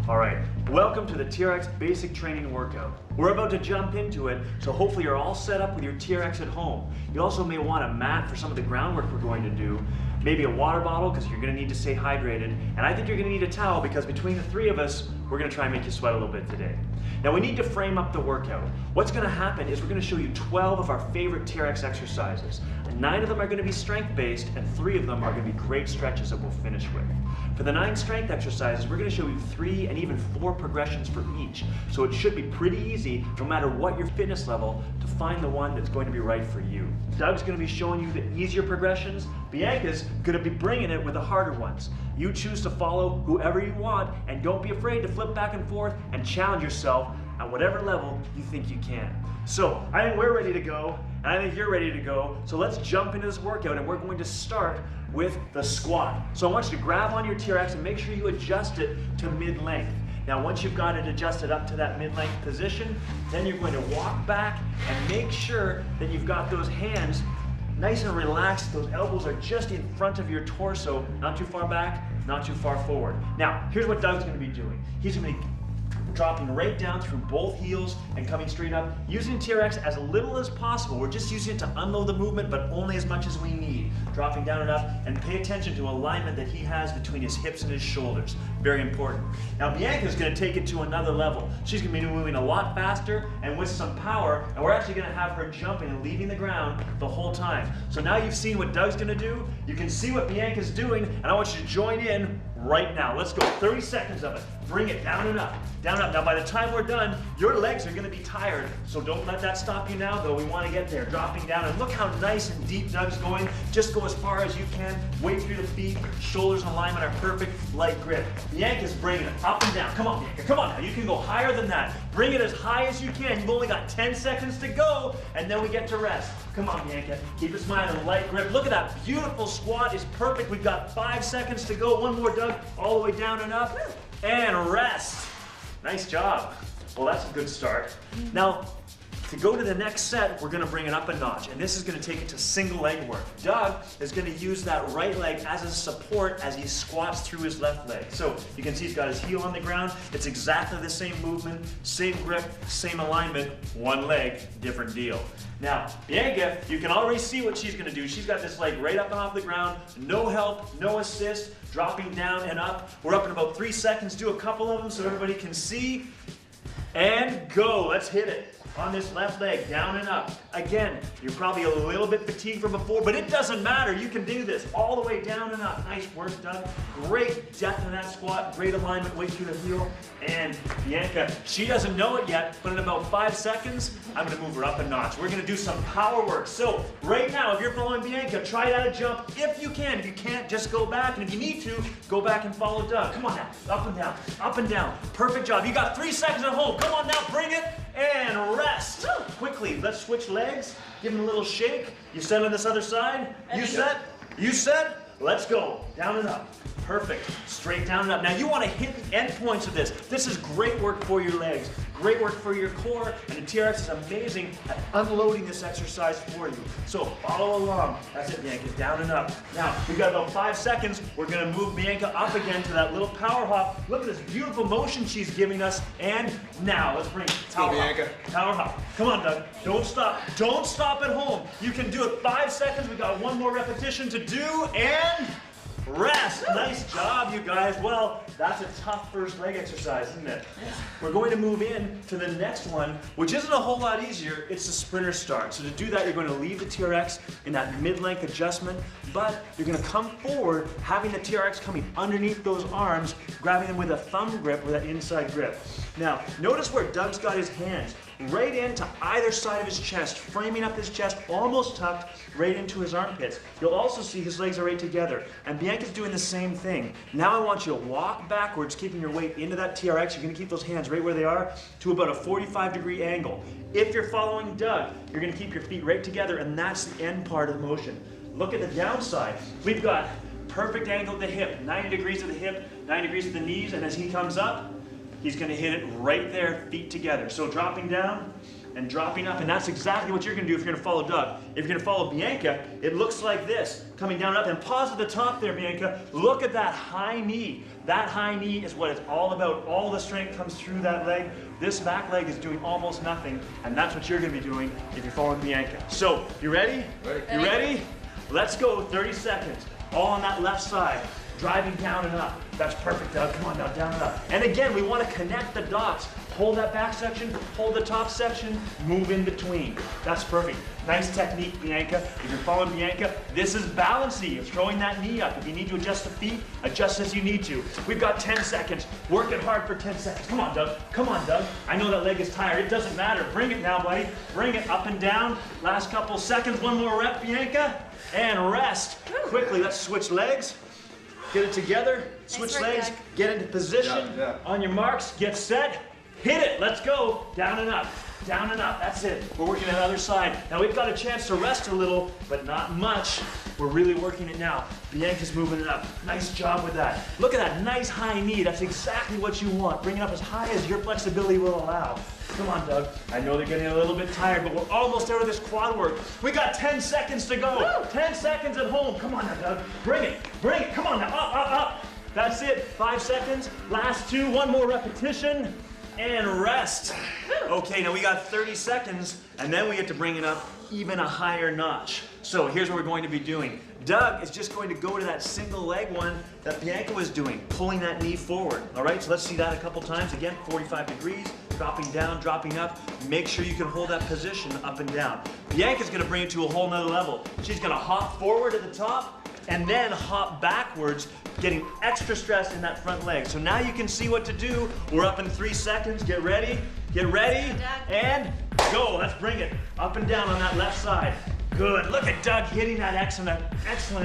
All right, welcome to the Trx Basic Training workout. We're about to jump into it, so hopefully you're all set up with your Trx at home. You also may want a mat for some of the groundwork we're going to do, maybe a water bottle because you're going to need to stay hydrated, and I think you're going to need a towel because between the three of us, we're going to try and make you sweat a little bit today. Now we need to frame up the workout. What's going to happen is we're going to show you 12 of our favorite Trx exercises. 9 of them are going to be strength-based, and 3 of them are going to be great stretches that we'll finish with. For the 9 strength exercises, we're going to show you 3 and even 4 progressions for each. So it should be pretty easy, no matter what your fitness level, to find the one that's going to be right for you. Doug's going to be showing you the easier progressions. Bianca's going to be bringing it with the harder ones. You choose to follow whoever you want, and don't be afraid to flip back and forth and challenge yourself at whatever level you think you can. So I think we're ready to go, and I think you're ready to go. So let's jump into this workout, and we're going to start with the squat. So I want you to grab on your Trx and make sure you adjust it to mid-length. Now once you've got it adjusted up to that mid-length position, then you're going to walk back and make sure that you've got those hands nice and relaxed. Those elbows are just in front of your torso, not too far back, not too far forward. Now, here's what Doug's going to be doing. He's going to be dropping right down through both heels and coming straight up, using Trx as little as possible. We're just using it to unload the movement, but only as much as we need. Dropping down and up, and pay attention to alignment that he has between his hips and his shoulders. Very important. Now Bianca's going to take it to another level. She's going to be moving a lot faster and with some power, and we're actually going to have her jumping and leaving the ground the whole time. So now you've seen what Doug's going to do, you can see what Bianca's doing, and I want you to join in right now. Let's go, 30 seconds of it. Bring it down and up, down and up. Now by the time we're done, your legs are gonna be tired, so don't let that stop you now, though. We wanna get there, dropping down, and look how nice and deep Doug's going. Just go as far as you can, weight through the feet, shoulders in alignment are perfect, light grip. Bianca's bringing it up and down. Come on, Bianca, come on now. You can go higher than that. Bring it as high as you can. You've only got 10 seconds to go, and then we get to rest. Come on, Bianca, keep it smiling, light grip. Look at that beautiful squat, is perfect. We've got 5 seconds to go. One more, Doug, all the way down and up, and rest. Nice job. Well, that's a good start. Now, to go to the next set, we're gonna bring it up a notch, and this is gonna take it to single leg work. Doug is gonna use that right leg as a support as he squats through his left leg. So you can see he's got his heel on the ground. It's exactly the same movement, same grip, same alignment, one leg, different deal. Now, Bianca, you can already see what she's gonna do. She's got this leg right up and off the ground, no help, no assist, dropping down and up. We're up in about 3 seconds. Do a couple of them so everybody can see. And go, let's hit it. On this left leg, down and up. Again, you're probably a little bit fatigued from before, but it doesn't matter. You can do this all the way down and up. Nice work, Doug. Great depth in that squat, great alignment, weight through the heel. And Bianca, she doesn't know it yet, but in about 5 seconds, I'm gonna move her up a notch. We're gonna do some power work. So right now, if you're following Bianca, try out a jump if you can. If you can't, just go back, and if you need to, go back and follow Doug. Come on now, up and down, up and down. Perfect job. You got 3 seconds at home. Come on now, bring it, and rest. Quickly, let's switch legs. Give him a little shake. You set on this other side. You set. You set. Let's go. Down and up. Perfect. Straight down and up. Now you want to hit the end points of this. This is great work for your legs. Great work for your core. And the Trx is amazing at unloading this exercise for you. So follow along. That's it, Bianca. Down and up. Now, we've got about 5 seconds. We're going to move Bianca up again to that little power hop. Look at this beautiful motion she's giving us. And now, let's bring power hop. Power hop. Come on, Doug. Don't stop. Don't stop at home. You can do it 5 seconds. We've got 1 more repetition to do. And rest. Nice job, you guys. Well, that's a tough first leg exercise, isn't it? We're going to move in to the next one, which isn't a whole lot easier. It's the sprinter start. So to do that, you're going to leave the Trx in that mid-length adjustment, but you're going to come forward, having the Trx coming underneath those arms, grabbing them with a thumb grip, with that inside grip. Now, notice where Doug's got his hands. Right into either side of his chest, framing up his chest, almost tucked, right into his armpits. You'll also see his legs are right together. And Bianca's doing the same thing. Now I want you to walk backwards, keeping your weight into that Trx. You're gonna keep those hands right where they are, to about a 45-degree angle. If you're following Doug, you're gonna keep your feet right together, and that's the end part of the motion. Look at the downside. We've got perfect angle at the hip, 90 degrees at the hip, 90 degrees at the knees, and as he comes up, he's gonna hit it right there, feet together. So dropping down and dropping up, and that's exactly what you're gonna do if you're gonna follow Doug. If you're gonna follow Bianca, it looks like this, coming down and up, and pause at the top there, Bianca. Look at that high knee. That high knee is what it's all about. All the strength comes through that leg. This back leg is doing almost nothing, and that's what you're gonna be doing if you're following Bianca. So, you ready? Ready. You ready? Let's go, 30 seconds. All on that left side, driving down and up. That's perfect, Doug. Come on now, down and up. And again, we want to connect the dots. Hold that back section, hold the top section, move in between. That's perfect. Nice technique, Bianca. If you're following Bianca, this is balancing. You're throwing that knee up. If you need to adjust the feet, adjust as you need to. We've got 10 seconds. Work it hard for 10 seconds. Come on, Doug. Come on, Doug. I know that leg is tired. It doesn't matter. Bring it now, buddy. Bring it up and down. Last couple seconds. One more rep, Bianca. And rest. Quickly, let's switch legs. Get it together. Switch legs. Get into position. On your marks. Get set. Hit it. Let's go. Down and up. Down and up. That's it. We're working on the other side. Now we've got a chance to rest a little, but not much. We're really working it now. Bianca's moving it up. Nice job with that. Look at that nice high knee. That's exactly what you want. Bring it up as high as your flexibility will allow. Come on, Doug. I know they're getting a little bit tired, but we're almost out of this quad work. We got 10 seconds to go. Woo! 10 seconds at home. Come on now, Doug. Bring it. Bring it. Come on now. Up, up, up. That's it. 5 seconds. Last 2. One more repetition. And rest. Okay, now we got 30 seconds, and then we get to bring it up even a higher notch. So here's what we're going to be doing. Doug is just going to go to that single leg one that Bianca was doing, pulling that knee forward. All right, so let's see that a couple times. Again, 45 degrees, dropping down, dropping up. Make sure you can hold that position up and down. Bianca's gonna bring it to a whole nother level. She's gonna hop forward at the top, and then hop backwards, getting extra stress in that front leg. So now you can see what to do. We're up in 3 seconds. Get ready, and go. Let's bring it up and down on that left side. Good. Look at Doug hitting that excellent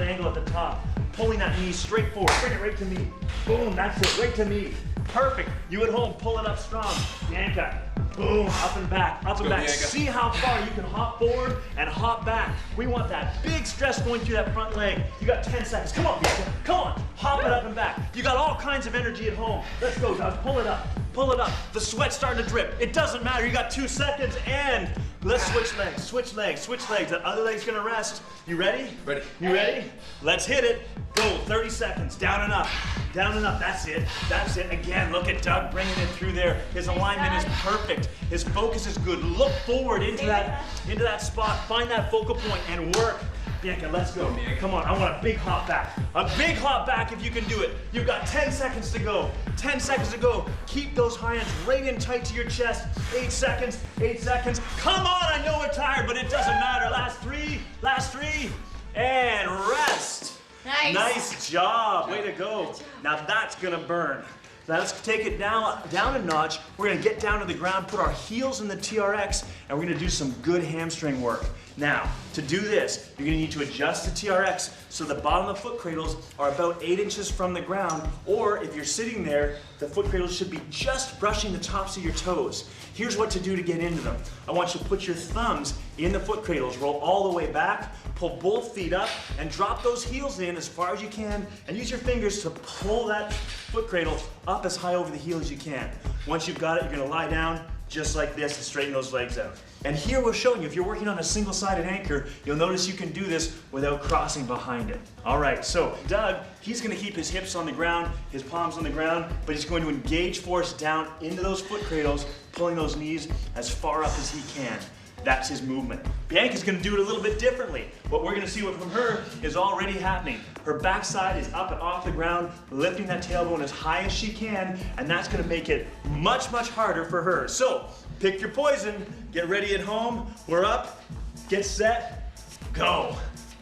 angle at the top. Pulling that knee straight forward. Bring it right to me. Boom, that's it, right to me. Perfect. You at home, pull it up strong. Bianca. Boom, up and back, up and back. Bianca. See how far you can hop forward and hop back. We want that big stress going through that front leg. You got 10 seconds. Come on, Bianca. Come on. Hop it up and back. You got all kinds of energy at home. Let's go, Doug. Pull it up. Pull it up. The sweat's starting to drip. It doesn't matter. You got 2 seconds, and let's switch legs, switch legs, switch legs. That other leg's gonna rest. You ready? Ready. You ready? Let's hit it. Go, 30 seconds. Down and up. Down and up. That's it. That's it. Again, look at Doug bringing it through there. His alignment is perfect. His focus is good. Look forward into that spot. Find that focal point and work. Bianca, let's go. Come on, I want a big hop back. A big hop back if you can do it. You've got 10 seconds to go. 10 seconds to go. Keep those hands right in tight to your chest. 8 seconds, 8 seconds. Come on, I know we're tired, but it doesn't matter. Last three, and rest. Nice. Nice job. Way to go. Now that's gonna burn. Now let's take it down a notch. We're gonna get down to the ground, put our heels in the TRX, and we're gonna do some good hamstring work. Now, to do this, you're gonna need to adjust the TRX so the bottom of the foot cradles are about 8 inches from the ground, or if you're sitting there, the foot cradles should be just brushing the tops of your toes. Here's what to do to get into them. I want you to put your thumbs in the foot cradles, roll all the way back, pull both feet up, and drop those heels in as far as you can, and use your fingers to pull that foot cradle up as high over the heel as you can. Once you've got it, you're gonna lie down just like this and straighten those legs out. And here we're showing you, if you're working on a single-sided anchor, you'll notice you can do this without crossing behind it. All right, so Doug, he's gonna keep his hips on the ground, his palms on the ground, but he's going to engage force down into those foot cradles, pulling those knees as far up as he can. That's his movement. Bianca's gonna do it a little bit differently. What we're gonna see from her is already happening. Her backside is up and off the ground, lifting that tailbone as high as she can, and that's gonna make it much, much harder for her. So, pick your poison, get ready at home, we're up, get set, go.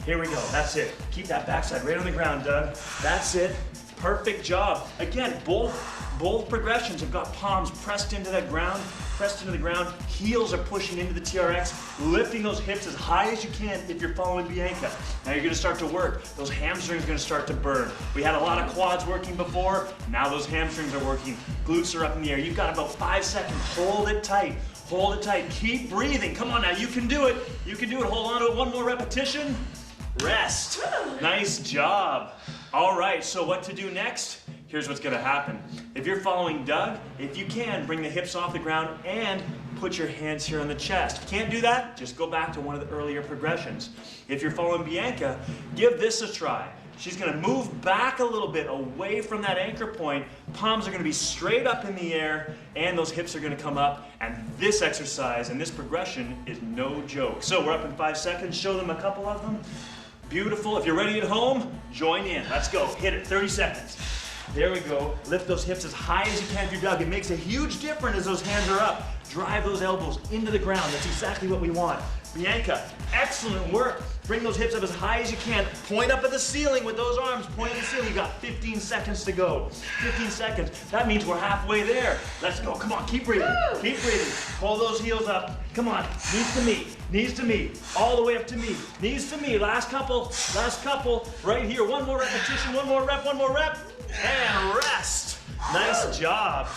Here we go, that's it. Keep that backside right on the ground, Doug. That's it, perfect job. Again, both progressions have got palms pressed into the ground, heels are pushing into the TRX, lifting those hips as high as you can if you're following Bianca. Now you're gonna start to work. Those hamstrings are gonna start to burn. We had a lot of quads working before, now those hamstrings are working. Glutes are up in the air. You've got about 5 seconds, hold it tight. Hold it tight, keep breathing. Come on now, you can do it. You can do it, hold on to it, one more repetition. Rest, nice job. All right, so what to do next? here's what's gonna happen. If you're following Doug, if you can, bring the hips off the ground and put your hands here on the chest. If you can't do that, just go back to one of the earlier progressions. If you're following Bianca, give this a try. She's gonna move back a little bit away from that anchor point. Palms are gonna be straight up in the air and those hips are gonna come up. And this exercise and this progression is no joke. So we're up in 5 seconds. Show them a couple of them. Beautiful. If you're ready at home, join in. Let's go. Hit it. 30 seconds. There we go. Lift those hips as high as you can if you're Doug. It makes a huge difference as those hands are up. Drive those elbows into the ground. That's exactly what we want. Bianca, excellent work. Bring those hips up as high as you can. Point up at the ceiling with those arms. Point at the ceiling. You got 15 seconds to go. 15 seconds. That means we're halfway there. Let's go. Come on. Keep breathing. Keep breathing. Pull those heels up. Come on. Knees to me. Knees to me. All the way up to me. Knees to me. Last couple. Last couple. Right here. One more repetition. One more rep. One more rep. And rest. Nice job.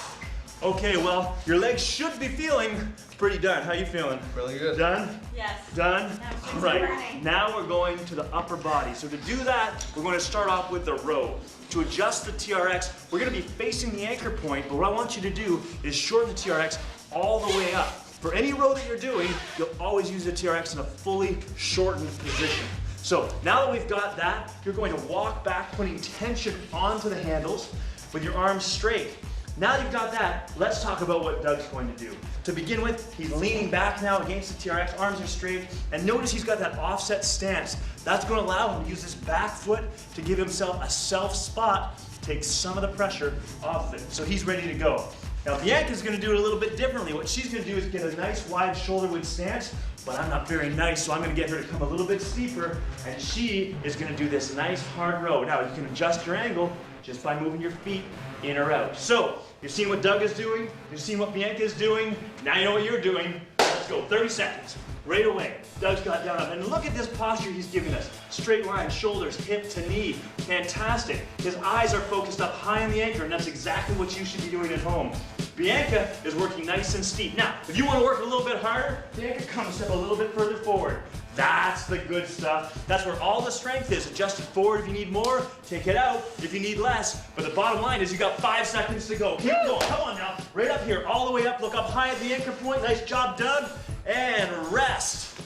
Okay, well, your legs should be feeling pretty done. How you feeling? Really good. Done? Yes. Done? All right. Now we're going to the upper body. So to do that, we're going to start off with the row. To adjust the TRX, we're going to be facing the anchor point, but what I want you to do is shorten the TRX all the way up. For any row that you're doing, you'll always use the TRX in a fully shortened position. So now that we've got that, you're going to walk back, putting tension onto the handles with your arms straight. Now you've got that, let's talk about what Doug's going to do. To begin with, he's leaning back now against the TRX, arms are straight, and notice he's got that offset stance. That's going to allow him to use his back foot to give himself a self spot, take some of the pressure off of it. So he's ready to go. Now Bianca's going to do it a little bit differently. What she's going to do is get a nice wide shoulder width stance, but I'm not very nice, so I'm going to get her to come a little bit steeper, and she is going to do this nice hard row. Now you can adjust your angle just by moving your feet in or out. So, you've seen what Doug is doing, you've seen what Bianca is doing, now you know what you're doing. Let's go, 30 seconds, right away. Doug's got down up, and look at this posture he's giving us. Straight line, shoulders, hip to knee, fantastic. His eyes are focused up high on the anchor, and that's exactly what you should be doing at home. Bianca is working nice and steep. Now, if you want to work a little bit harder, Bianca, come step a little bit further forward. That's the good stuff. That's where all the strength is. Adjust it forward if you need more, take it out if you need less. But the bottom line is you got 5 seconds to go. Keep going, come on now. Right up here, all the way up, look up high at the anchor point. Nice job, Doug. And rest.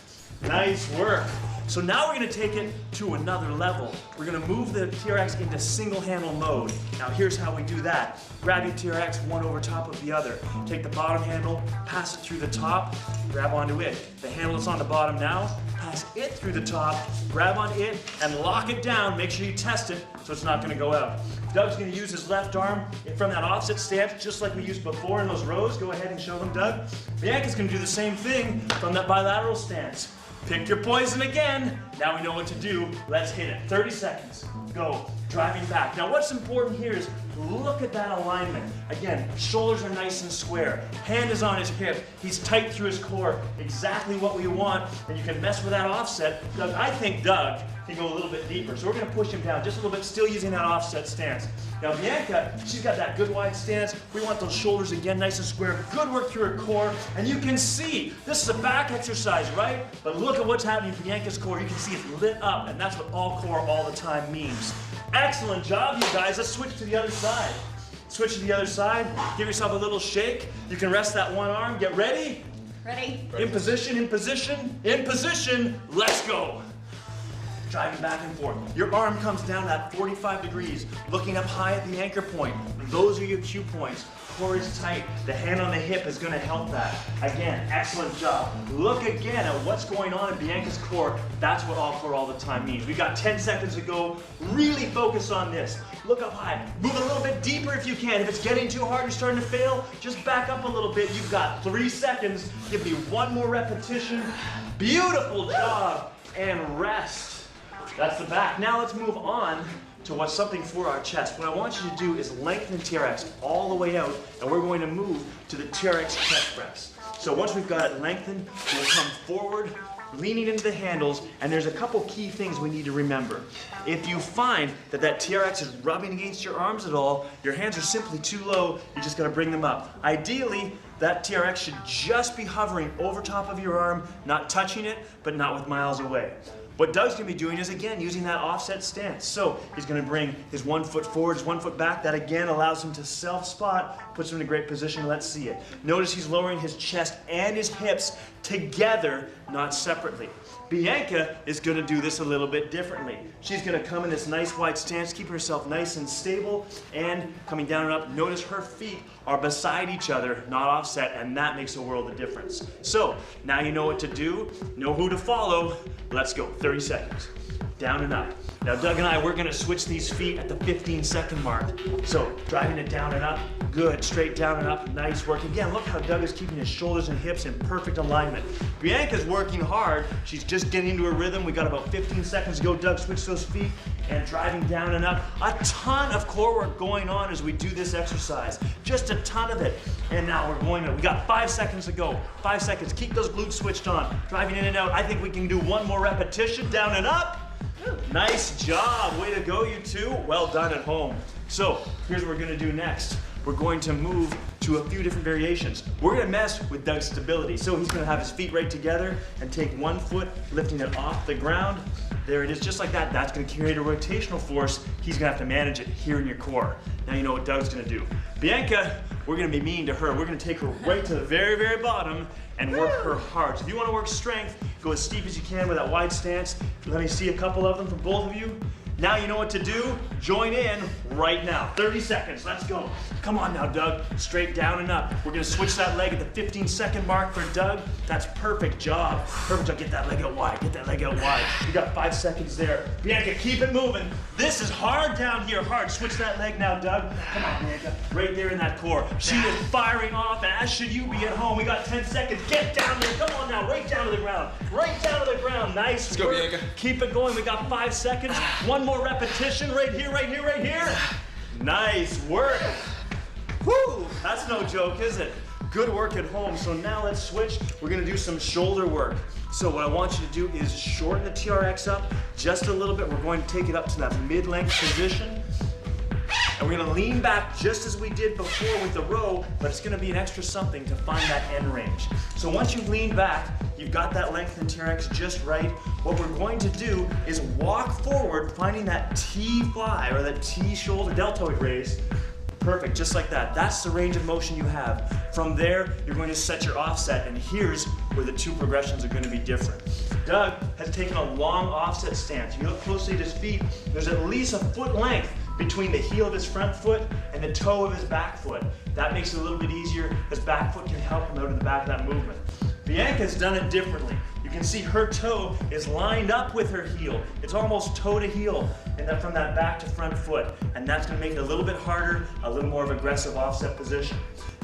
Nice work. So now we're going to take it to another level. We're going to move the TRX into single handle mode. Now here's how we do that. Grab your TRX one over top of the other. Take the bottom handle, pass it through the top, grab onto it. The handle that's on the bottom now, pass it through the top, grab on it, and lock it down. Make sure you test it so it's not going to go out. Doug's going to use his left arm from that offset stance, just like we used before in those rows. Go ahead and show them, Doug. Bianca's going to do the same thing from that bilateral stance. Pick your poison again. Now we know what to do. Let's hit it. 30 seconds. Go. Driving back. Now what's important here is look at that alignment. Again, shoulders are nice and square. Hand is on his hip. He's tight through his core. Exactly what we want. And you can mess with that offset. Doug, I think Doug can go a little bit deeper. So we're going to push him down just a little bit, still using that offset stance. Now Bianca, she's got that good wide stance. We want those shoulders again nice and square. Good work through her core. And you can see, this is a back exercise, right? But look at what's happening in Bianca's core. You can see it's lit up, and that's what all core all the time means. Excellent job, you guys. Let's switch to the other side. Switch to the other side. Give yourself a little shake. You can rest that one arm. Get ready. Ready. In position, in position, in position. Let's go. Driving back and forth. Your arm comes down at 45 degrees, looking up high at the anchor point. Those are your cue points. Core is tight. The hand on the hip is going to help that. Again, excellent job. Look again at what's going on in Bianca's core. That's what all core all the time means. We've got 10 seconds to go. Really focus on this. Look up high. Move a little bit deeper if you can. If it's getting too hard, you're starting to fail, just back up a little bit. You've got 3 seconds. Give me one more repetition. Beautiful job. And rest. That's the back. Now let's move on to what's something for our chest. What I want you to do is lengthen TRX all the way out, and we're going to move to the TRX chest press. So once we've got it lengthened, we'll come forward, leaning into the handles, and there's a couple key things we need to remember. If you find that that TRX is rubbing against your arms at all, your hands are simply too low, you're just gonna bring them up. Ideally, that TRX should just be hovering over top of your arm, not touching it, but not with miles away. What Doug's gonna be doing is, again, using that offset stance. So he's gonna bring his 1 foot forward, his 1 foot back. That again allows him to self-spot, puts him in a great position. Let's see it. Notice he's lowering his chest and his hips together, not separately. Bianca is gonna do this a little bit differently. She's gonna come in this nice wide stance, keep herself nice and stable, and coming down and up. Notice her feet are beside each other, not offset, and that makes a world of difference. So now you know what to do, know who to follow. Let's go, 30 seconds. Down and up. Now Doug and I, we're gonna switch these feet at the 15-second mark. So driving it down and up, good, straight down and up, nice work. Again, look how Doug is keeping his shoulders and hips in perfect alignment. Bianca's working hard, she's just getting into a rhythm. We got about 15 seconds to go. Doug, switch those feet and driving down and up. A ton of core work going on as we do this exercise, just a ton of it. And now we got 5 seconds to go. 5 seconds, keep those glutes switched on. Driving in and out, I think we can do one more repetition, down and up. Nice job, way to go you two. Well done at home. So here's what we're gonna do next. We're going to move to a few different variations. We're gonna mess with Doug's stability. So he's gonna have his feet right together and take 1 foot, lifting it off the ground. There it is, just like that. That's gonna create a rotational force. He's gonna have to manage it here in your core. Now you know what Doug's gonna do. Bianca, we're gonna be mean to her. We're gonna take her right to the very, very bottom and work her hard. So if you wanna work strength, go as steep as you can with that wide stance. Let me see a couple of them from both of you. Now you know what to do. Join in right now. 30 seconds, let's go. Come on now, Doug. Straight down and up. We're gonna switch that leg at the 15-second mark for Doug. That's perfect job. Perfect job, get that leg out wide, get that leg out wide. You got 5 seconds there. Bianca, keep it moving. This is hard down here, hard. Switch that leg now, Doug. Come on, Bianca, right there in that core. She is firing off, and as should you be at home. We got 10 seconds, get down there. Come on now, right down to the ground. Right down to the ground, nice. Let's go, Bianca. Keep it going, we got 5 seconds. One more repetition, right here, right here, right here. Nice work. Whew, that's no joke, is it? Good work at home. So now let's switch. We're gonna do some shoulder work. So what I want you to do is shorten the TRX up just a little bit. We're going to take it up to that mid-length position. And we're gonna lean back just as we did before with the row, but it's gonna be an extra something to find that end range. So once you've leaned back, you've got that length in TRX just right. What we're going to do is walk forward, finding that T fly or that T shoulder deltoid raise. Perfect, just like that. That's the range of motion you have. From there, you're going to set your offset, and here's where the two progressions are going to be different. Doug has taken a long offset stance. You look closely at his feet, there's at least a foot length between the heel of his front foot and the toe of his back foot. That makes it a little bit easier. His back foot can help him out of the back of that movement. Bianca's done it differently. You can see her toe is lined up with her heel. It's almost toe to heel, and then from that back to front foot. And that's gonna make it a little bit harder, a little more of aggressive offset position.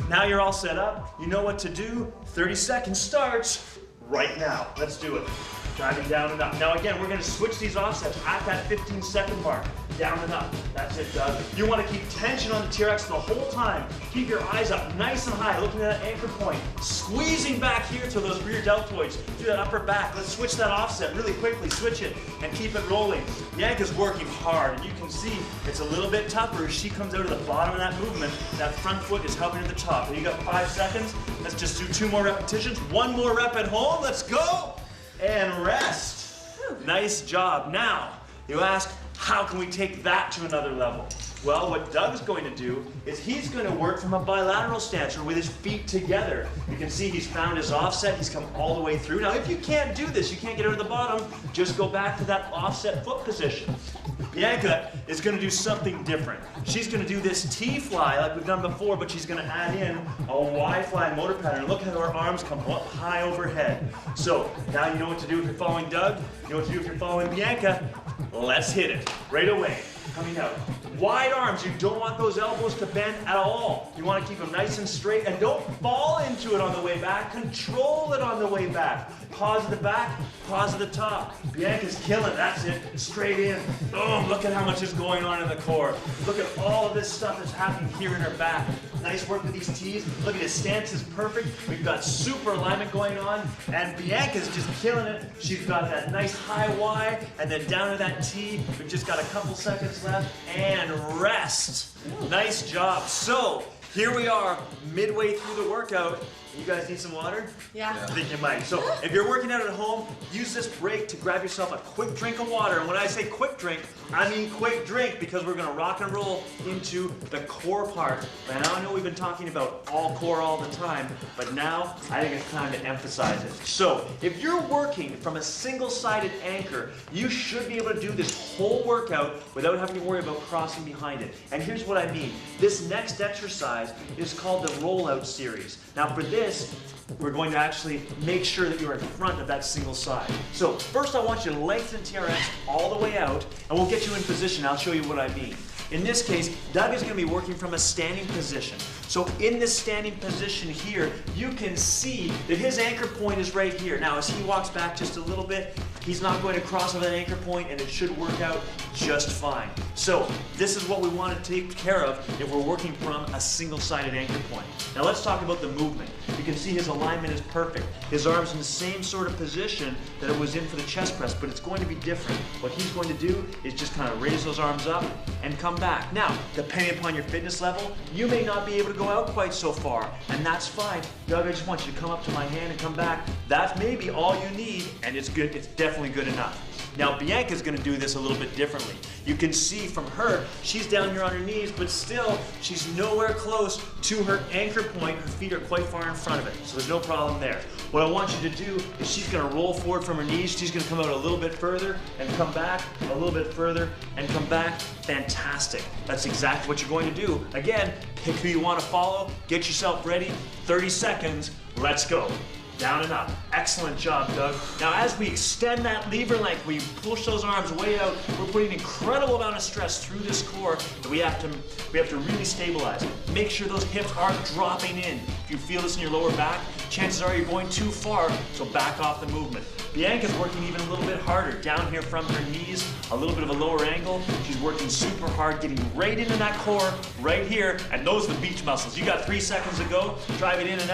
Now you're all set up, you know what to do. 30 seconds starts right now. Let's do it. Driving down and up. Now again, we're gonna switch these offsets at that 15-second mark. Down and up. That's it, Doug. You want to keep tension on the TRX the whole time. Keep your eyes up nice and high, looking at that anchor point. Squeezing back here to those rear deltoids. Do that upper back. Let's switch that offset really quickly. Switch it and keep it rolling. Bianca's working hard, and you can see it's a little bit tougher as she comes out of the bottom of that movement. That front foot is helping at the top. And you got 5 seconds. Let's just do 2 more repetitions. 1 more rep at home. Let's go. And rest. Nice job. Now, you ask, how can we take that to another level? Well, what Doug's going to do is he's going to work from a bilateral stance or with his feet together. You can see he's found his offset. He's come all the way through. Now, if you can't do this, you can't get out of the bottom, just go back to that offset foot position. Bianca is going to do something different. She's going to do this T-fly like we've done before, but she's going to add in a Y-fly motor pattern. Look how her arms come up high overhead. So now you know what to do if you're following Doug. You know what to do if you're following Bianca. Let's hit it right away. Coming out. Wide arms. You don't want those elbows to bend at all. You want to keep them nice and straight, and don't fall into it on the way back. Control it on the way back. Pause at the back, pause at the top. Bianca's killing. That's it. Straight in. Boom. Look at how much is going on in the core. Look at all of this stuff that's happening here in her back. Nice work with these T's. Look at his stance is perfect. We've got super alignment going on, and Bianca's just killing it. She's got that nice high Y, and then down to that T. We've just got a couple seconds left, and rest. Nice job. So here we are, midway through the workout. You guys need some water? Yeah. I think you might. So if you're working out at home, use this break to grab yourself a quick drink of water. And when I say quick drink, I mean quick drink, because we're gonna rock and roll into the core part. And now I know we've been talking about all core all the time, but now I think it's time to emphasize it. So if you're working from a single-sided anchor, you should be able to do this whole workout without having to worry about crossing behind it. And here's what I mean. This next exercise is called the rollout series. Now for this, we're going to actually make sure that you're in front of that single side. So first I want you to lengthen TRX all the way out, and we'll get you in position. I'll show you what I mean. In this case, Doug is going to be working from a standing position. So in this standing position here, you can see that his anchor point is right here. Now as he walks back just a little bit, he's not going to cross over that anchor point, and it should work out just fine. So this is what we want to take care of if we're working from a single-sided anchor point. Now let's talk about the movement. You can see his alignment is perfect. His arm's in the same sort of position that it was in for the chest press, but it's going to be different. What he's going to do is just kind of raise those arms up and come back. Now, depending upon your fitness level, you may not be able to go out quite so far, and that's fine. Doug, I just want you to come up to my hand and come back. That's maybe all you need, and it's good. It's definitely good enough. Now, Bianca's going to do this a little bit differently. You can see from her, she's down here on her knees, but still, she's nowhere close to her anchor point. Her feet are quite far in front of it, so there's no problem there. What I want you to do is she's going to roll forward from her knees. She's going to come out a little bit further and come back, a little bit further and come back. Fantastic. That's exactly what you're going to do. Again, pick who you want to follow. Get yourself ready. 30 seconds. Let's go. Down and up. Excellent job, Doug. Now as we extend that lever length, we push those arms way out, we're putting an incredible amount of stress through this core that we have to really stabilize. Make sure those hips aren't dropping in. If you feel this in your lower back, chances are you're going too far, so back off the movement. Bianca's working even a little bit harder. Down here from her knees, a little bit of a lower angle. She's working super hard, getting right into that core, right here, and those are the beach muscles. You got 3 seconds to go. Drive it in and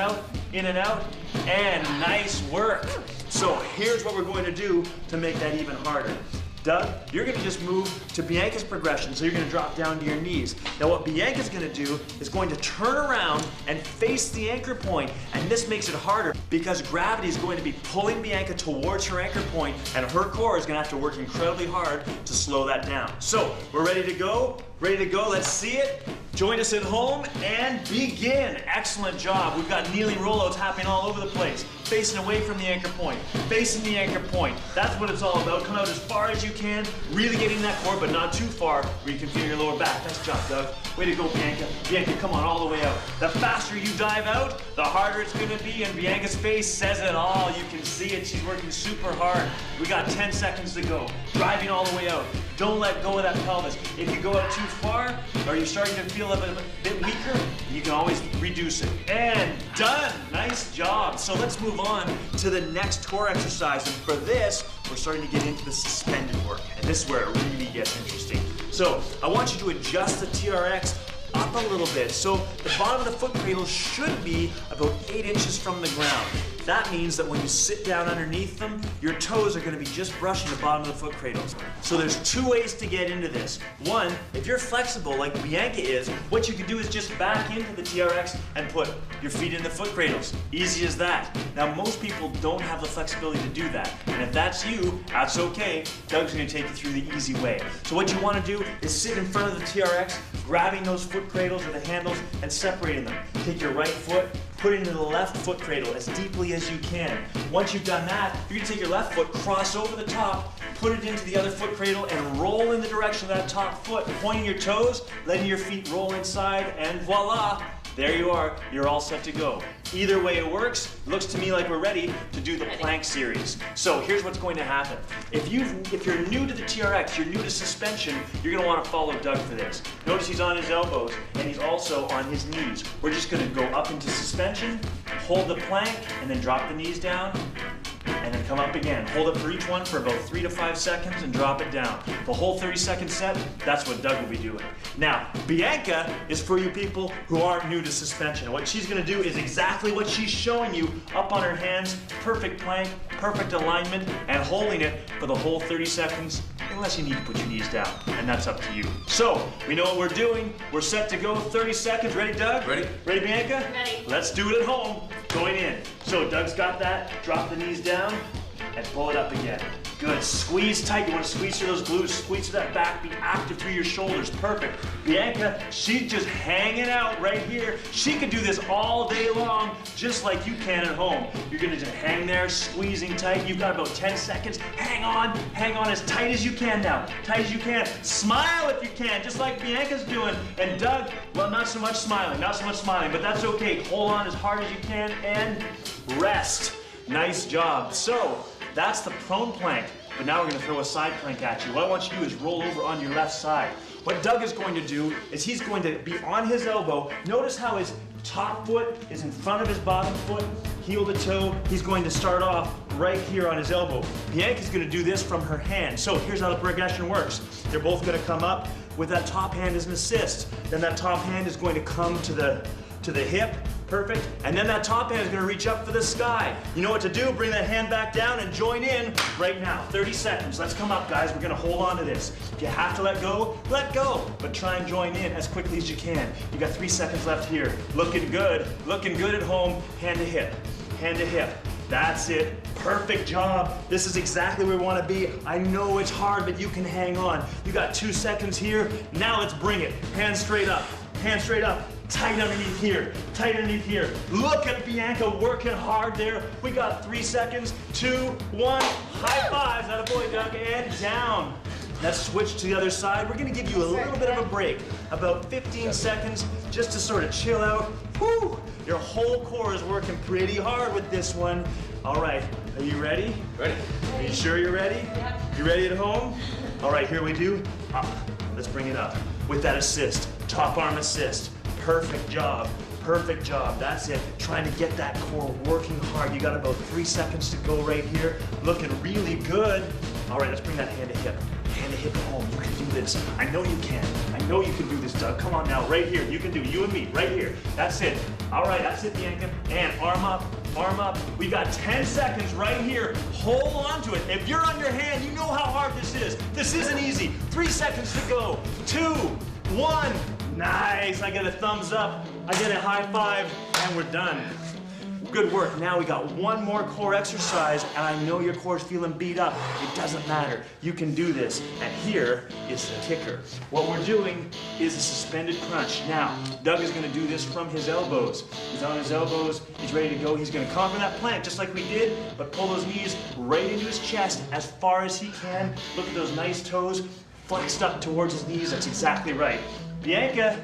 out, and nice work. So here's what we're going to do to make that even harder. Doug, you're going to just move to Bianca's progression, so you're going to drop down to your knees. Now what Bianca's going to do is going to turn around and face the anchor point, and this makes it harder because gravity is going to be pulling Bianca towards her anchor point, and her core is going to have to work incredibly hard to slow that down. So we're ready to go? Ready to go? Let's see it. Join us at home and begin. Excellent job. We've got kneeling rollouts happening all over the place. Facing away from the anchor point. Facing the anchor point. That's what it's all about. Come out as far as you can. Really getting that core, but not too far where you can feel your lower back. Nice job, Doug. Way to go, Bianca. Bianca, come on, all the way out. The faster you dive out, the harder it's going to be, and Bianca's face says it all. You can see it. She's working super hard. We got 10 seconds to go. Driving all the way out. Don't let go of that pelvis. If you go out too far, or you're starting to feel a bit weaker, you can always reduce it. And done! Nice job. So let's move on to the next core exercise. And for this, we're starting to get into the suspended work. And this is where it really gets interesting. So I want you to adjust the TRX up a little bit. So the bottom of the foot cradle should be about 8 inches from the ground. That means that when you sit down underneath them, your toes are going to be just brushing the bottom of the foot cradles. So there's 2 ways to get into this. One, if you're flexible like Bianca is, what you can do is just back into the TRX and put your feet in the foot cradles. Easy as that. Now most people don't have the flexibility to do that. And if that's you, that's okay. Doug's going to take you through the easy way. So what you want to do is sit in front of the TRX, grabbing those foot cradles or the handles and separating them. Take your right foot, put it into the left foot cradle as deeply as you can. Once you've done that, you're going to take your left foot, cross over the top, put it into the other foot cradle, and roll in the direction of that top foot, pointing your toes, letting your feet roll inside, and voila! There you are, you're all set to go. Either way it works, looks to me like we're ready to do the plank series. So here's what's going to happen. If you're new to the TRX, you're new to suspension, you're going to want to follow Doug for this. Notice he's on his elbows and he's also on his knees. We're just going to go up into suspension, hold the plank, and then drop the knees down, and then come up again. Hold it for each one for about 3 to 5 seconds and drop it down. The whole 30-second set, that's what Doug will be doing. Now, Bianca is for you people who aren't new to suspension. What she's gonna do is exactly what she's showing you, up on her hands, perfect plank, perfect alignment, and holding it for the whole 30 seconds, unless you need to put your knees down, and that's up to you. So, we know what we're doing. We're set to go, 30 seconds. Ready, Doug? Ready. Ready, Bianca? Ready. Let's do it at home. Join in. So Doug's got that. Drop the knees down and pull it up again. Good. Squeeze tight. You want to squeeze through those glutes. Squeeze through that back. Be active through your shoulders. Perfect. Bianca, she's just hanging out right here. She can do this all day long, just like you can at home. You're going to just hang there, squeezing tight. You've got about 10 seconds. Hang on as tight as you can now. Tight as you can. Smile if you can, just like Bianca's doing. And Doug, well, not so much smiling, but that's okay. Hold on as hard as you can and rest. Nice job. So, that's the prone plank, but now we're going to throw a side plank at you. What I want you to do is roll over on your left side. What Doug is going to do is he's going to be on his elbow. Notice how his top foot is in front of his bottom foot, heel to toe. He's going to start off right here on his elbow. Bianca's going to do this from her hand. So here's how the progression works. They're both going to come up with that top hand as an assist. Then that top hand is going to come to the hip. Perfect. And then that top hand is going to reach up for the sky. You know what to do. Bring that hand back down and join in right now. 30 seconds. Let's come up, guys. We're going to hold on to this. If you have to let go, let go. But try and join in as quickly as you can. You got 3 seconds left here. Looking good. Looking good at home. Hand to hip. Hand to hip. That's it. Perfect job. This is exactly where we want to be. I know it's hard, but you can hang on. You got 2 seconds here. Now let's bring it. Hands straight up. Hands straight up. Tight underneath here, tight underneath here. Look at Bianca working hard there. We got 3 seconds, 2, 1. High fives, attaboy, Doug, and down. Let's switch to the other side. We're gonna give you a little bit of a break, about 15 seconds, just to sort of chill out. Woo! Your whole core is working pretty hard with this one. All right, are you ready? Ready. Are you sure you're ready? Yeah. You ready at home? All right, here we do. Up. Let's bring it up with that assist, top arm assist. Perfect job. Perfect job. That's it. Trying to get that core working hard. You got about 3 seconds to go right here. Looking really good. All right, let's bring that hand to hip. Hand to hip at home. You can do this. I know you can. I know you can do this, Doug. Come on now, right here. You can do it. You and me, right here. That's it. All right, that's it, Bianca. And arm up, arm up. We got 10 seconds right here. Hold on to it. If you're on your hand, you know how hard this is. This isn't easy. 3 seconds to go. 2, 1. Nice, I get a thumbs up, I get a high five, and we're done. Good work. Now we got one more core exercise, and I know your core's feeling beat up. It doesn't matter. You can do this. And here is the kicker. What we're doing is a suspended crunch. Now, Doug is going to do this from his elbows. He's on his elbows. He's ready to go. He's going to come from that plank just like we did, but pull those knees right into his chest as far as he can. Look at those nice toes flexed up towards his knees. That's exactly right. Bianca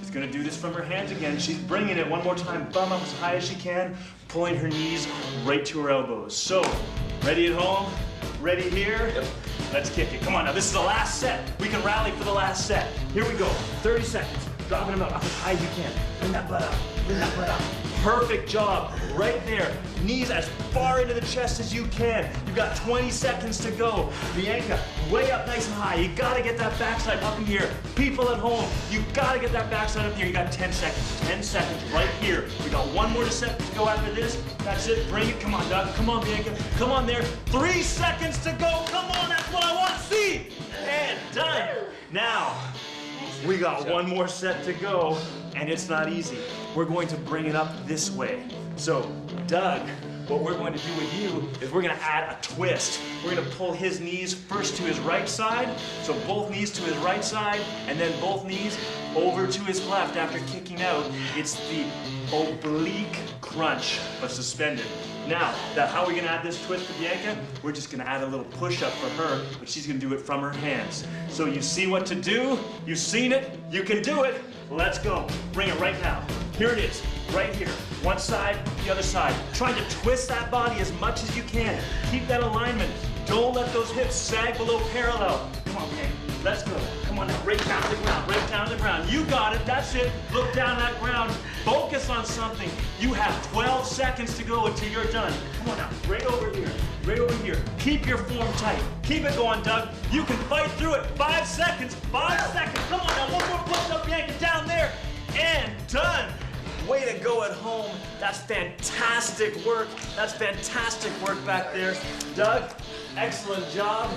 is going to do this from her hands again. She's bringing it one more time, bum up as high as she can, pulling her knees right to her elbows. So, ready at home? Ready here? Yep. Let's kick it. Come on now, this is the last set. We can rally for the last set. Here we go. 30 seconds. Dropping them up as high as you can. Bring that butt up. Bring that butt up. Perfect job. Right there. Knees as far into the chest as you can. You've got 20 seconds to go. Bianca, way up nice and high. You gotta get that backside up in here. People at home, you gotta get that backside up here. You got 10 seconds. 10 seconds right here. We got one more set to go after this. That's it. Bring it. Come on, Doug. Come on, Bianca. Come on there. 3 seconds to go. Come on, that's what I want to see. And done. Now, we got one more set to go, and it's not easy. We're going to bring it up this way. So, Doug, what we're going to do with you is we're going to add a twist. We're going to pull his knees first to his right side, so both knees to his right side, and then both knees over to his left after kicking out. It's the oblique crunch, but suspended. Now, how are we going to add this twist to Bianca? We're just going to add a little push-up for her, but she's going to do it from her hands. So you see what to do, you've seen it, you can do it. Let's go. Bring it right now. Here it is, right here. One side, the other side. Trying to twist that body as much as you can. Keep that alignment. Don't let those hips sag below parallel. Come on, Bianca. Let's go. Come on now, right down to the ground, right down to the ground. You got it, that's it. Look down that ground. Focus on something. You have 12 seconds to go until you're done. Come on now, right over here, right over here. Keep your form tight. Keep it going, Doug. You can fight through it. 5 seconds, 5 seconds. Come on now, one more push-up, Bianca, down there. And done. Way to go at home. That's fantastic work. That's fantastic work back there. Doug, excellent job.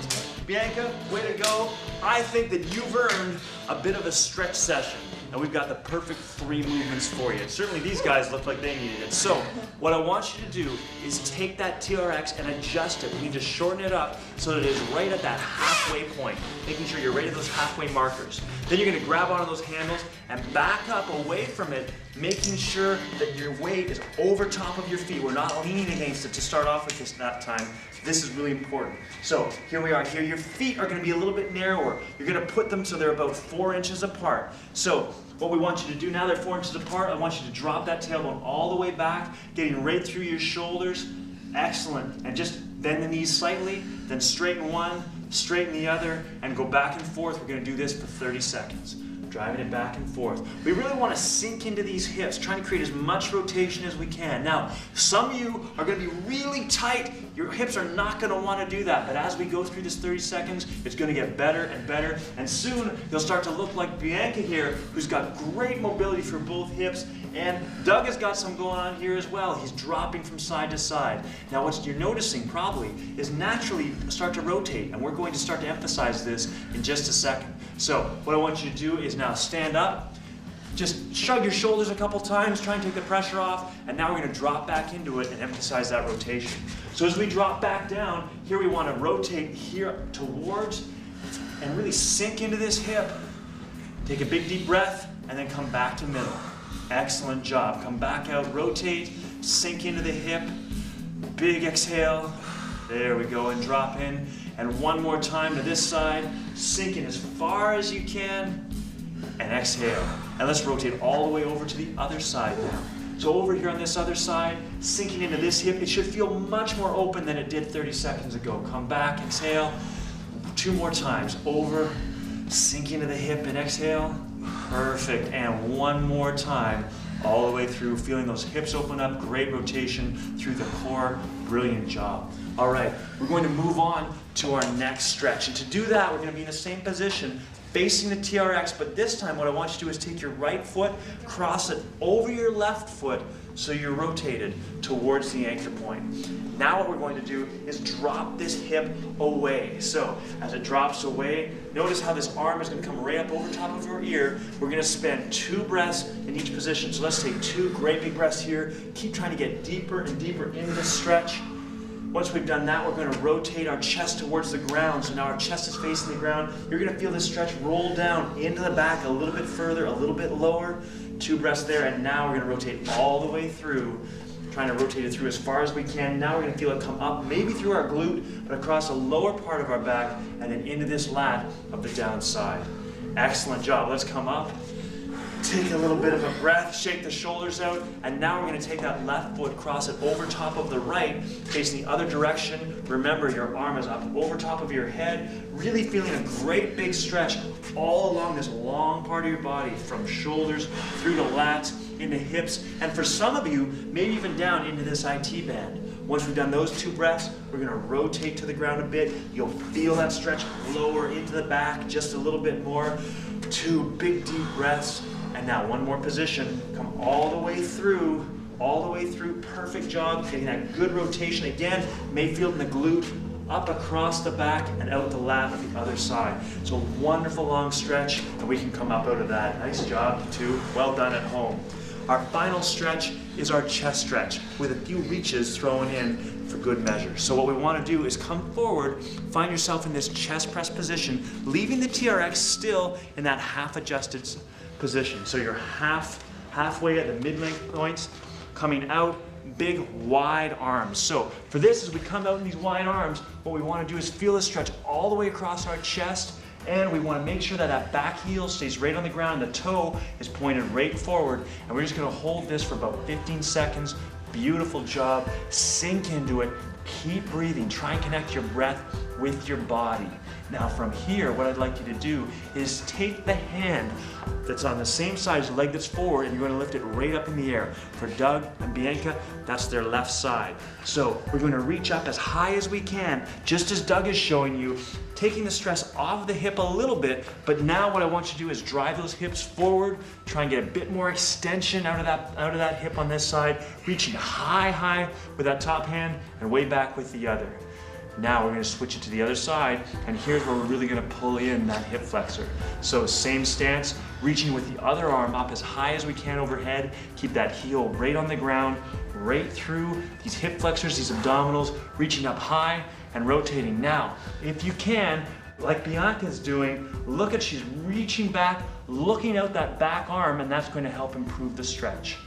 Bianca, way to go. I think that you've earned a bit of a stretch session. and we've got the perfect 3 movements for you. Certainly these guys look like they needed it. So what I want you to do is take that TRX and adjust it. We can just shorten it up so that it is right at that halfway point, making sure you're right at those halfway markers. Then you're going to grab onto those handles and back up away from it, making sure that your weight is over top of your feet. We're not leaning against it to start off with this that time. This is really important. So here we are. Here your feet are going to be a little bit narrower. You're going to put them so they're about 4 inches apart. So what we want you to do now, they're 4 inches apart, I want you to drop that tailbone all the way back, getting right through your shoulders. Excellent. And just bend the knees slightly, then straighten one, straighten the other, and go back and forth. We're going to do this for 30 seconds. Driving it back and forth. We really want to sink into these hips, trying to create as much rotation as we can. Now, some of you are going to be really tight. Your hips are not going to want to do that, but as we go through this 30 seconds, it's going to get better and better, and soon you'll start to look like Bianca here, who's got great mobility for both hips, and Doug has got some going on here as well. He's dropping from side to side. Now, what you're noticing probably is naturally start to rotate, and we're going to start to emphasize this in just a second. So what I want you to do is now stand up, just shrug your shoulders a couple times, try and take the pressure off, and now we're going to drop back into it and emphasize that rotation. So as we drop back down, here we want to rotate here towards and really sink into this hip. Take a big deep breath and then come back to middle. Excellent job. Come back out, rotate, sink into the hip, big exhale. There we go, and drop in. And one more time to this side, sink in as far as you can, and exhale. And let's rotate all the way over to the other side now. So over here on this other side, sinking into this hip, it should feel much more open than it did 30 seconds ago. Come back, exhale. 2 more times. Over, sink into the hip and exhale. Perfect. And one more time, all the way through, feeling those hips open up, great rotation through the core. Brilliant job. All right, we're going to move on to our next stretch. And to do that, we're going to be in the same position, facing the TRX, but this time what I want you to do is take your right foot, cross it over your left foot so you're rotated towards the anchor point. Now what we're going to do is drop this hip away. So as it drops away, notice how this arm is going to come right up over top of your ear. We're going to spend 2 breaths in each position. So let's take 2 great big breaths here. Keep trying to get deeper and deeper into this stretch. Once we've done that, we're going to rotate our chest towards the ground. So now our chest is facing the ground. You're going to feel this stretch roll down into the back a little bit further, a little bit lower. 2 breaths there, and now we're going to rotate all the way through, trying to rotate it through as far as we can. Now we're going to feel it come up, maybe through our glute, but across the lower part of our back, and then into this lat of the downside. Excellent job. Let's come up. Take a little bit of a breath, shake the shoulders out, and now we're going to take that left foot, cross it over top of the right, facing the other direction. Remember, your arm is up over top of your head, really feeling a great big stretch all along this long part of your body, from shoulders through to lats, into hips, and for some of you, maybe even down into this IT band. Once we've done those 2 breaths, we're going to rotate to the ground a bit. You'll feel that stretch lower into the back just a little bit more. 2 big deep breaths. And now one more position, come all the way through, perfect job, getting that good rotation. Again, may feel in the glute, up across the back and out the lat of the other side. So wonderful long stretch, and we can come up out of that. Nice job, too. Well done at home. Our final stretch is our chest stretch, with a few reaches thrown in for good measure. So what we want to do is come forward, find yourself in this chest press position, leaving the TRX still in that half adjusted position. So you're halfway at the mid-length points, coming out, big wide arms. So for this, as we come out in these wide arms, what we want to do is feel the stretch all the way across our chest, and we want to make sure that that back heel stays right on the ground, the toe is pointed right forward, and we're just going to hold this for about 15 seconds. Beautiful job. Sink into it. Keep breathing. Try and connect your breath with your body. Now from here, what I'd like you to do is take the hand that's on the same side as the leg that's forward, and you're going to lift it right up in the air. For Doug and Bianca, that's their left side. So we're going to reach up as high as we can, just as Doug is showing you, taking the stress off the hip a little bit, but now what I want you to do is drive those hips forward, try and get a bit more extension out of that hip on this side, reaching high with that top hand and way back with the other. Now we're gonna switch it to the other side, and here's where we're really gonna pull in that hip flexor. So same stance, reaching with the other arm up as high as we can overhead. Keep that heel right on the ground, right through these hip flexors, these abdominals, reaching up high and rotating. Now, if you can, like Bianca's doing, look at, she's reaching back, looking out that back arm, and that's going to help improve the stretch.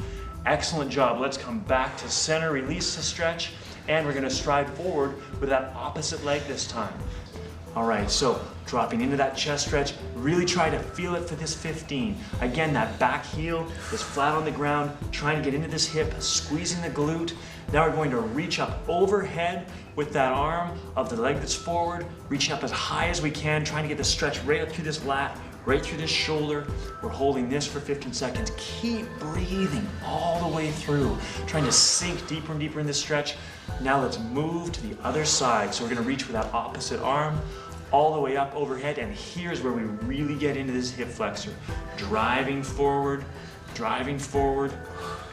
Excellent job. Let's come back to center, release the stretch, and we're gonna stride forward with that opposite leg this time. All right, so dropping into that chest stretch, really try to feel it for this 15. Again, that back heel is flat on the ground, trying to get into this hip, squeezing the glute. Now we're going to reach up overhead with that arm of the leg that's forward, reaching up as high as we can, trying to get the stretch right up through this lat, right through this shoulder. We're holding this for 15 seconds. Keep breathing all the way through, trying to sink deeper and deeper in this stretch. Now let's move to the other side. So we're gonna reach with that opposite arm all the way up overhead, and here's where we really get into this hip flexor. Driving forward, driving forward.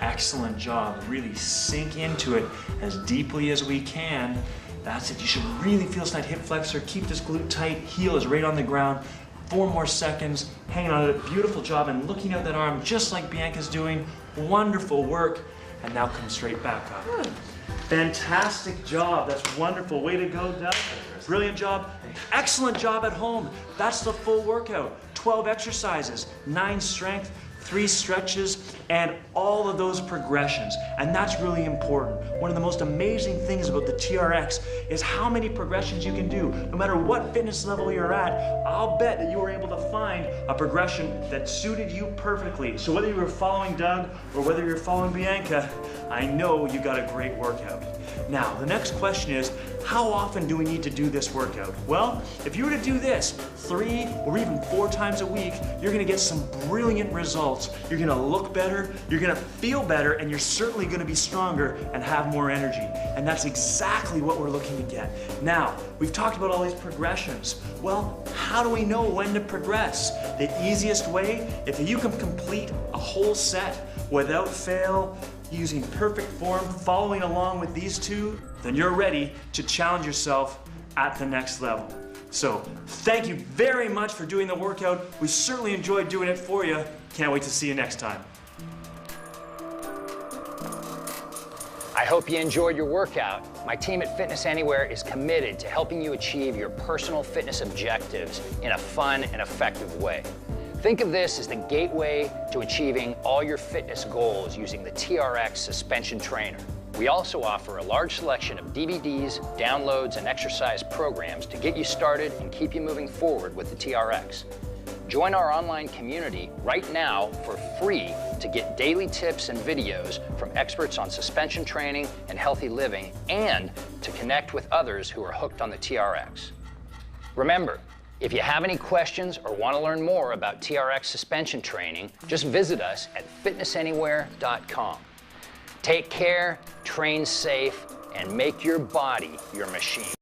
Excellent job. Really sink into it as deeply as we can. That's it. You should really feel that hip flexor. Keep this glute tight. Heel is right on the ground. 4 more seconds. Hanging on to it. Beautiful job. And looking at that arm just like Bianca's doing. Wonderful work. And now come straight back up. Fantastic job. That's wonderful. Way to go, Doug. Brilliant job. Excellent job at home. That's the full workout. 12 exercises, 9 strength, 3 stretches, and all of those progressions. And that's really important. One of the most amazing things about the TRX is how many progressions you can do. No matter what fitness level you're at, I'll bet that you were able to find a progression that suited you perfectly. So whether you were following Doug or whether you're following Bianca, I know you got a great workout. Now, the next question is, how often do we need to do this workout? Well, if you were to do this 3 or even 4 times a week, you're gonna get some brilliant results. You're gonna look better, you're gonna feel better, and you're certainly gonna be stronger and have more energy. And that's exactly what we're looking to get. Now, we've talked about all these progressions. Well, how do we know when to progress? The easiest way, if you can complete a whole set without fail, using perfect form, following along with these 2, then you're ready to challenge yourself at the next level. So thank you very much for doing the workout. We certainly enjoyed doing it for you. Can't wait to see you next time. I hope you enjoyed your workout. My team at Fitness Anywhere is committed to helping you achieve your personal fitness objectives in a fun and effective way. Think of this as the gateway to achieving all your fitness goals using the TRX suspension trainer. We also offer a large selection of DVDs, downloads, and exercise programs to get you started and keep you moving forward with the TRX. Join our online community right now for free to get daily tips and videos from experts on suspension training and healthy living, and to connect with others who are hooked on the TRX. Remember, if you have any questions or want to learn more about TRX suspension training, just visit us at fitnessanywhere.com. Take care, train safe, and make your body your machine.